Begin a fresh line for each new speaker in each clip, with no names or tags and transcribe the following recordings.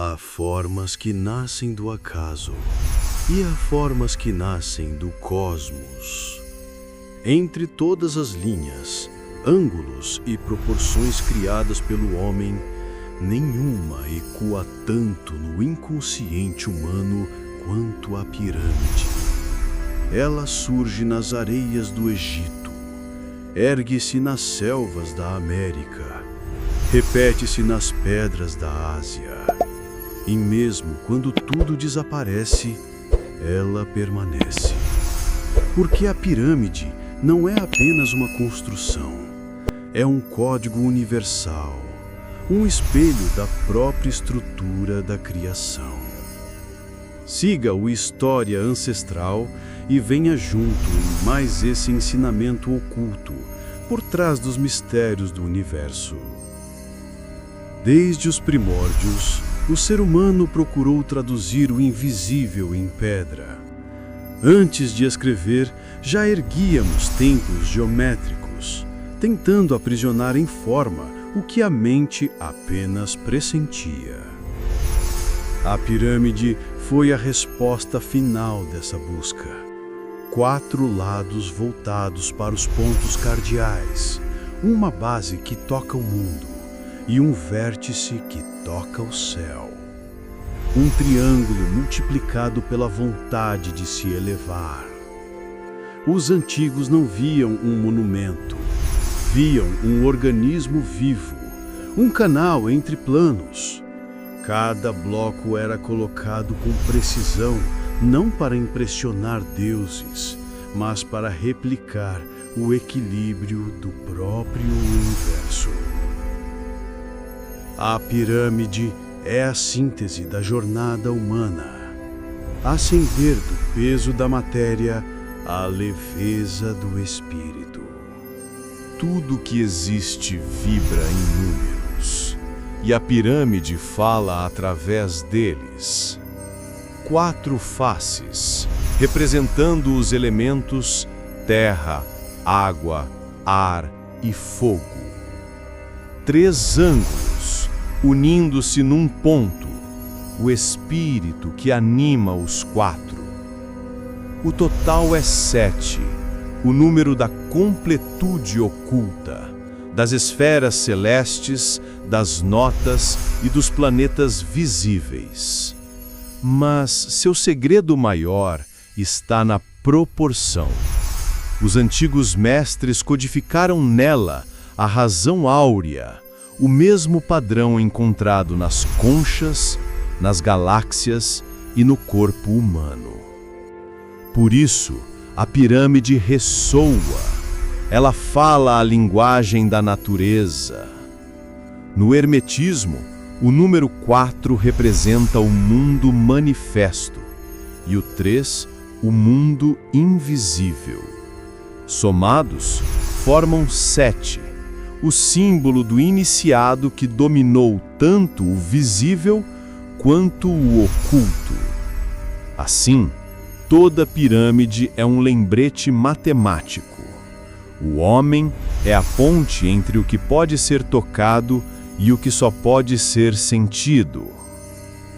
Há formas que nascem do acaso e há formas que nascem do cosmos. Entre todas as linhas, ângulos e proporções criadas pelo homem, nenhuma ecoa tanto no inconsciente humano quanto a pirâmide. Ela surge nas areias do Egito, ergue-se nas selvas da América, repete-se nas pedras da Ásia. E mesmo quando tudo desaparece, ela permanece. Porque a pirâmide não é apenas uma construção, é um código universal, um espelho da própria estrutura da criação. Siga o História Ancestral e venha junto em mais esse ensinamento oculto por trás dos mistérios do universo. Desde os primórdios, o ser humano procurou traduzir o invisível em pedra. Antes de escrever, já erguíamos templos geométricos, tentando aprisionar em forma o que a mente apenas pressentia. A pirâmide foi a resposta final dessa busca. 4 lados voltados para os pontos cardeais, uma base que toca o mundo e um vértice que toca o céu. Um triângulo multiplicado pela vontade de se elevar. Os antigos não viam um monumento, viam um organismo vivo, um canal entre planos. Cada bloco era colocado com precisão, não para impressionar deuses, mas para replicar o equilíbrio do próprio universo. A pirâmide é a síntese da jornada humana. Ascender do peso da matéria à leveza do espírito. Tudo que existe vibra em números, e a pirâmide fala através deles. 4 faces, representando os elementos terra, água, ar e fogo. 3 ângulos, unindo-se num ponto, o espírito que anima os 4. O total é 7, o número da completude oculta, das esferas celestes, das notas e dos planetas visíveis. Mas seu segredo maior está na proporção. Os antigos mestres codificaram nela a razão áurea, o mesmo padrão encontrado nas conchas, nas galáxias e no corpo humano. Por isso, a pirâmide ressoa, ela fala a linguagem da natureza. No hermetismo, o número 4 representa o mundo manifesto e o 3, o mundo invisível. Somados, formam 7. O símbolo do iniciado que dominou tanto o visível quanto o oculto. Assim, toda pirâmide é um lembrete matemático. O homem é a ponte entre o que pode ser tocado e o que só pode ser sentido.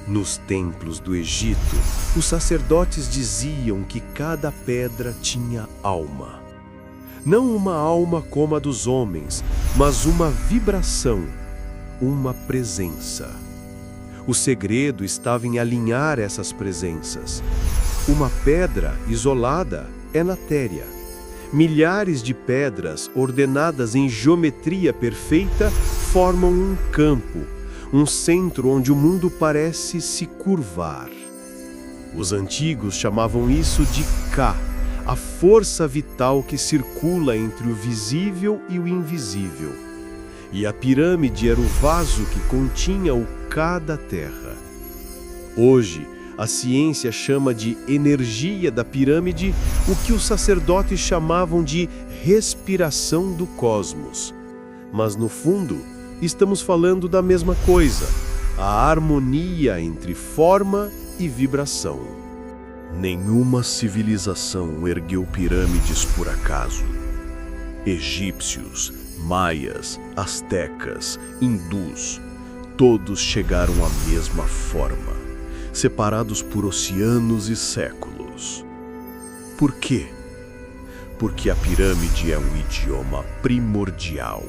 Nos templos do Egito, os sacerdotes diziam que cada pedra tinha alma. Não uma alma como a dos homens, mas uma vibração, uma presença. O segredo estava em alinhar essas presenças. Uma pedra isolada é matéria. Milhares de pedras ordenadas em geometria perfeita formam um campo, um centro onde o mundo parece se curvar. Os antigos chamavam isso de Ka, a força vital que circula entre o visível e o invisível. E a pirâmide era o vaso que continha o Ka da Terra. Hoje, a ciência chama de energia da pirâmide o que os sacerdotes chamavam de respiração do cosmos. Mas no fundo, estamos falando da mesma coisa, a harmonia entre forma e vibração. Nenhuma civilização ergueu pirâmides por acaso. Egípcios, maias, astecas, hindus, todos chegaram à mesma forma, separados por oceanos e séculos. Por quê? Porque a pirâmide é um idioma primordial.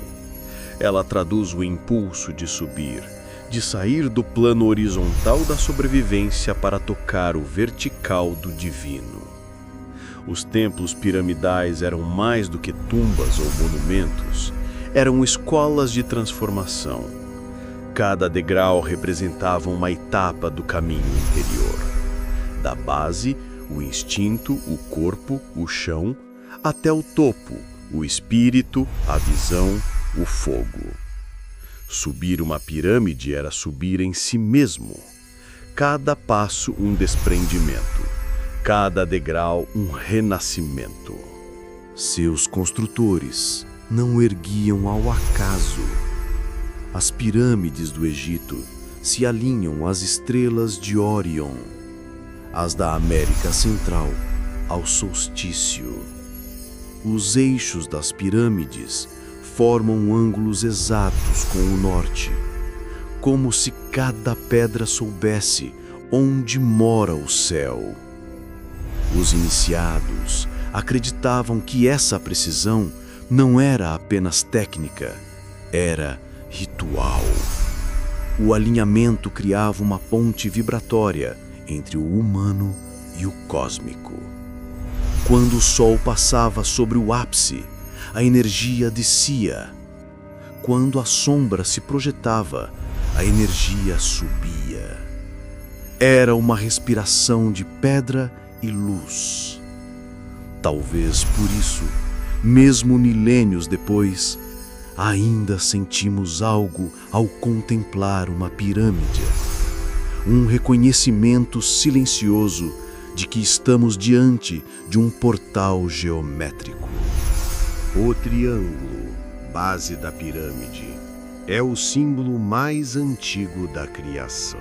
Ela traduz o impulso de subir, de sair do plano horizontal da sobrevivência para tocar o vertical do divino. Os templos piramidais eram mais do que tumbas ou monumentos, eram escolas de transformação. Cada degrau representava uma etapa do caminho interior. Da base, o instinto, o corpo, o chão, até o topo, o espírito, a visão, o fogo. Subir uma pirâmide era subir em si mesmo. Cada passo um desprendimento, cada degrau um renascimento. Seus construtores não erguiam ao acaso. As pirâmides do Egito se alinham às estrelas de Órion, as da América Central ao solstício. Os eixos das pirâmides formam ângulos exatos com o norte, como se cada pedra soubesse onde mora o céu. Os iniciados acreditavam que essa precisão não era apenas técnica, era ritual. O alinhamento criava uma ponte vibratória entre o humano e o cósmico. Quando o sol passava sobre o ápice, a energia descia. Quando a sombra se projetava, a energia subia. Era uma respiração de pedra e luz. Talvez por isso, mesmo milênios depois, ainda sentimos algo ao contemplar uma pirâmide. Um reconhecimento silencioso de que estamos diante de um portal geométrico. O triângulo, base da pirâmide, é o símbolo mais antigo da criação.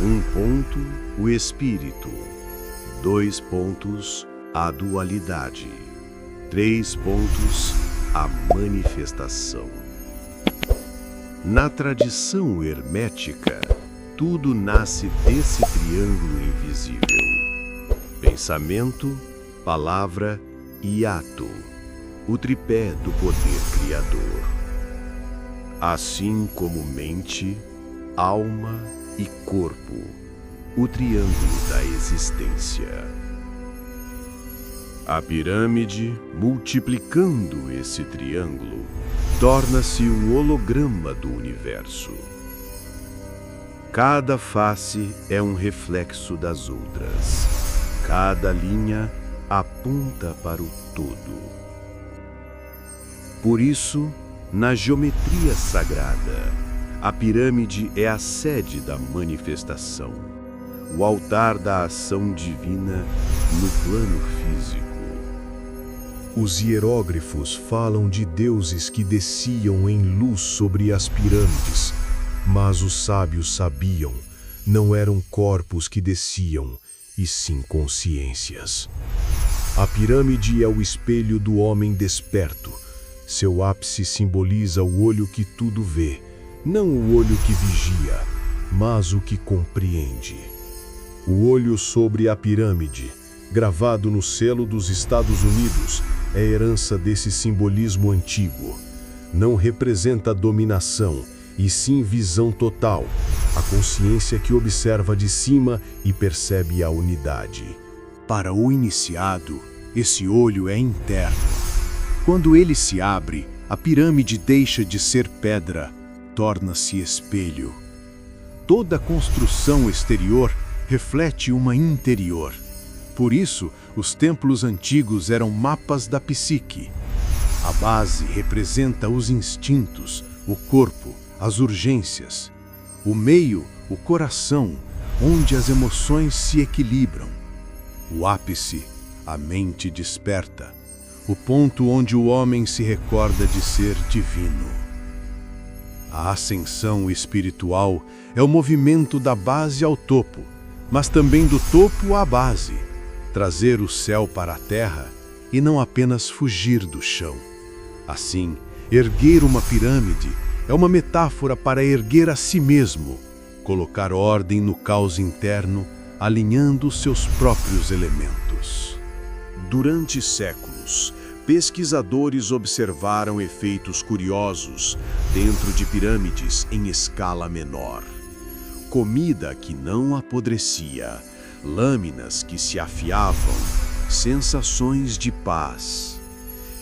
1 ponto, o espírito. 2 pontos, a dualidade. 3 pontos, a manifestação. Na tradição hermética, tudo nasce desse triângulo invisível. Pensamento, palavra e ato. O tripé do poder criador. Assim como mente, alma e corpo, o triângulo da existência. A pirâmide, multiplicando esse triângulo, torna-se um holograma do universo. Cada face é um reflexo das outras. Cada linha aponta para o todo. Por isso, na geometria sagrada, a pirâmide é a sede da manifestação, o altar da ação divina no plano físico. Os hieróglifos falam de deuses que desciam em luz sobre as pirâmides, mas os sábios sabiam, não eram corpos que desciam, e sim consciências. A pirâmide é o espelho do homem desperto. Seu ápice simboliza o olho que tudo vê, não o olho que vigia, mas o que compreende. O olho sobre a pirâmide, gravado no selo dos Estados Unidos, é herança desse simbolismo antigo. Não representa dominação, e sim visão total, a consciência que observa de cima e percebe a unidade. Para o iniciado, esse olho é interno. Quando ele se abre, a pirâmide deixa de ser pedra, torna-se espelho. Toda construção exterior reflete uma interior. Por isso, os templos antigos eram mapas da psique. A base representa os instintos, o corpo, as urgências. O meio, o coração, onde as emoções se equilibram. O ápice, a mente desperta. O ponto onde o homem se recorda de ser divino. A ascensão espiritual é o movimento da base ao topo, mas também do topo à base. Trazer o céu para a terra e não apenas fugir do chão. Assim, erguer uma pirâmide É uma metáfora para erguer a si mesmo, colocar ordem no caos interno, alinhando seus próprios elementos. Durante séculos, pesquisadores observaram efeitos curiosos dentro de pirâmides em escala menor. Comida que não apodrecia, lâminas que se afiavam, sensações de paz.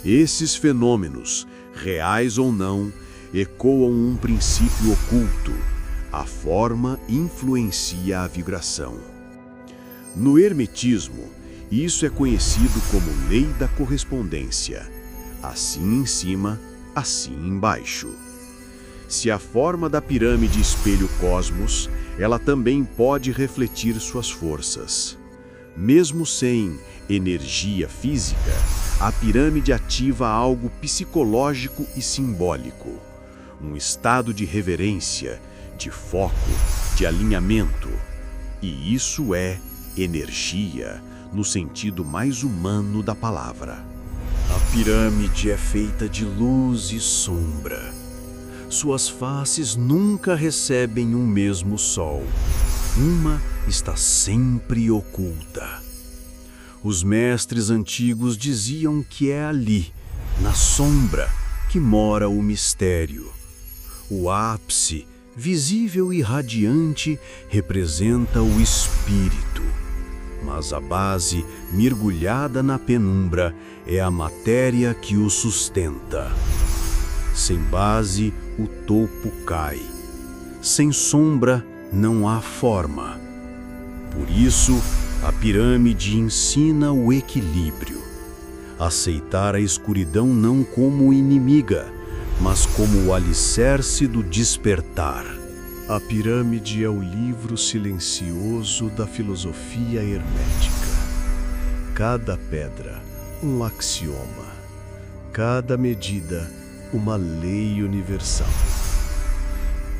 Esses fenômenos, reais ou não, ecoam um princípio oculto. A forma influencia a vibração. No hermetismo, isso é conhecido como lei da correspondência. Assim em cima, assim embaixo. Se a forma da pirâmide espelha o cosmos, ela também pode refletir suas forças. Mesmo sem energia física, a pirâmide ativa algo psicológico e simbólico. Um estado de reverência, de foco, de alinhamento. E isso é energia, no sentido mais humano da palavra. A pirâmide é feita de luz e sombra. Suas faces nunca recebem um mesmo sol. Uma está sempre oculta. Os mestres antigos diziam que é ali, na sombra, que mora o mistério. O ápice, visível e radiante, representa o espírito. Mas a base, mergulhada na penumbra, é a matéria que o sustenta. Sem base, o topo cai. Sem sombra, não há forma. Por isso, a pirâmide ensina o equilíbrio. Aceitar a escuridão não como inimiga, mas como o alicerce do despertar. A pirâmide é o livro silencioso da filosofia hermética. Cada pedra, um axioma. Cada medida, uma lei universal.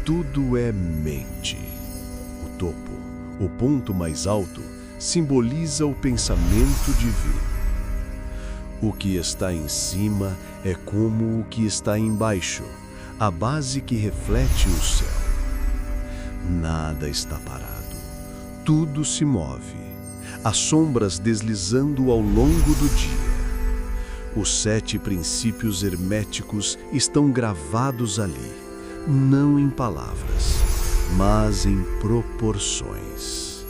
Tudo é mente. O topo, o ponto mais alto, simboliza o pensamento divino. O que está em cima é como o que está embaixo, a base que reflete o céu. Nada está parado. Tudo se move. As sombras deslizando ao longo do dia. Os 7 princípios herméticos estão gravados ali, não em palavras, mas em proporções.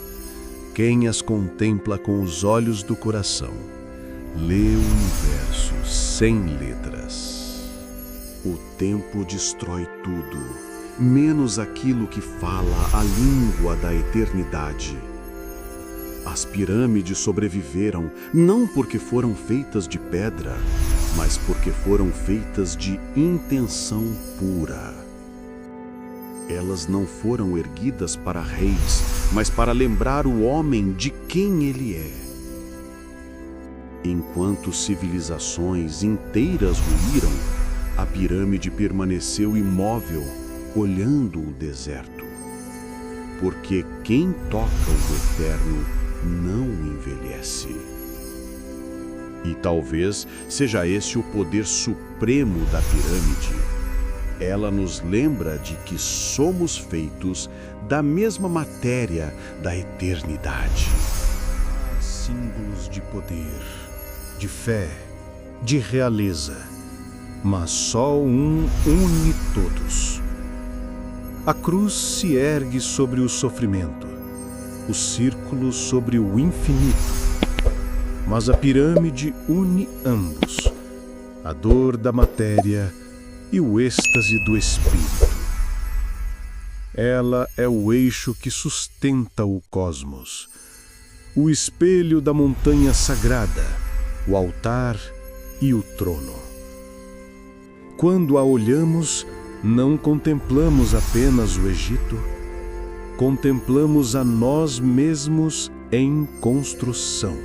Quem as contempla com os olhos do coração, lê o universo sem letras. O tempo destrói tudo, menos aquilo que fala a língua da eternidade. As pirâmides sobreviveram não porque foram feitas de pedra, mas porque foram feitas de intenção pura. Elas não foram erguidas para reis, mas para lembrar o homem de quem ele é. Enquanto civilizações inteiras ruíram, a pirâmide permaneceu imóvel, olhando o deserto. Porque quem toca o eterno não envelhece. E talvez seja esse o poder supremo da pirâmide. Ela nos lembra de que somos feitos da mesma matéria da eternidade. Símbolos de poder, de fé, de realeza, mas só um une todos. A cruz se ergue sobre o sofrimento, o círculo sobre o infinito, mas a pirâmide une ambos, a dor da matéria e o êxtase do espírito. Ela é o eixo que sustenta o cosmos, o espelho da montanha sagrada, o altar e o trono. Quando a olhamos, não contemplamos apenas o Egito, contemplamos a nós mesmos em construção.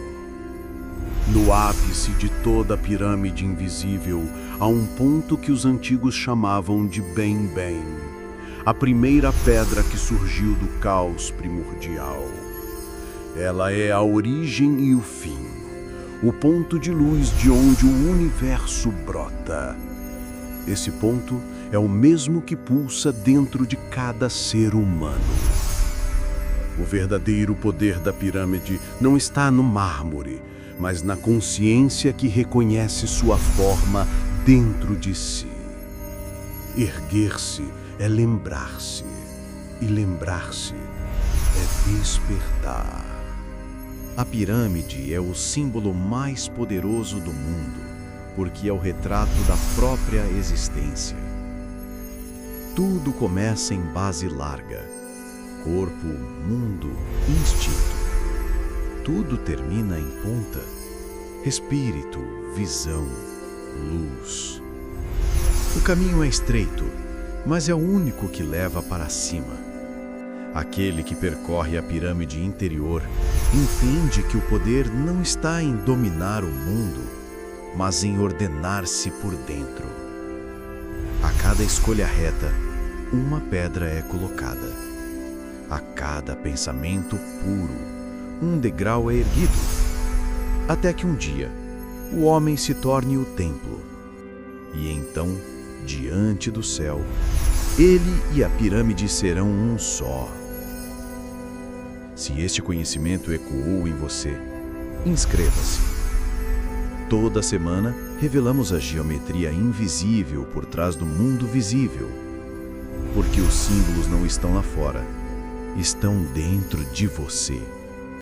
No ápice de toda a pirâmide invisível, há um ponto que os antigos chamavam de Bem-Bem, a primeira pedra que surgiu do caos primordial. Ela é a origem e o fim, o ponto de luz de onde o universo brota. Esse ponto é o mesmo que pulsa dentro de cada ser humano. O verdadeiro poder da pirâmide não está no mármore, mas na consciência que reconhece sua forma dentro de si. Erguer-se é lembrar-se, e lembrar-se é despertar.
A pirâmide é o símbolo mais poderoso do mundo, porque é o retrato da própria existência. Tudo começa em base larga: corpo, mundo, instinto. Tudo termina em ponta: espírito, visão, luz. O caminho é estreito, mas é o único que leva para cima. Aquele que percorre a pirâmide interior entende que o poder não está em dominar o mundo, mas em ordenar-se por dentro. A cada escolha reta, uma pedra é colocada. A cada pensamento puro, um degrau é erguido. Até que um dia, o homem se torne o templo. E então, diante do céu, ele e a pirâmide serão um só. Se este conhecimento ecoou em você, inscreva-se. Toda semana, revelamos a geometria invisível por trás do mundo visível. Porque os símbolos não estão lá fora, estão dentro de você.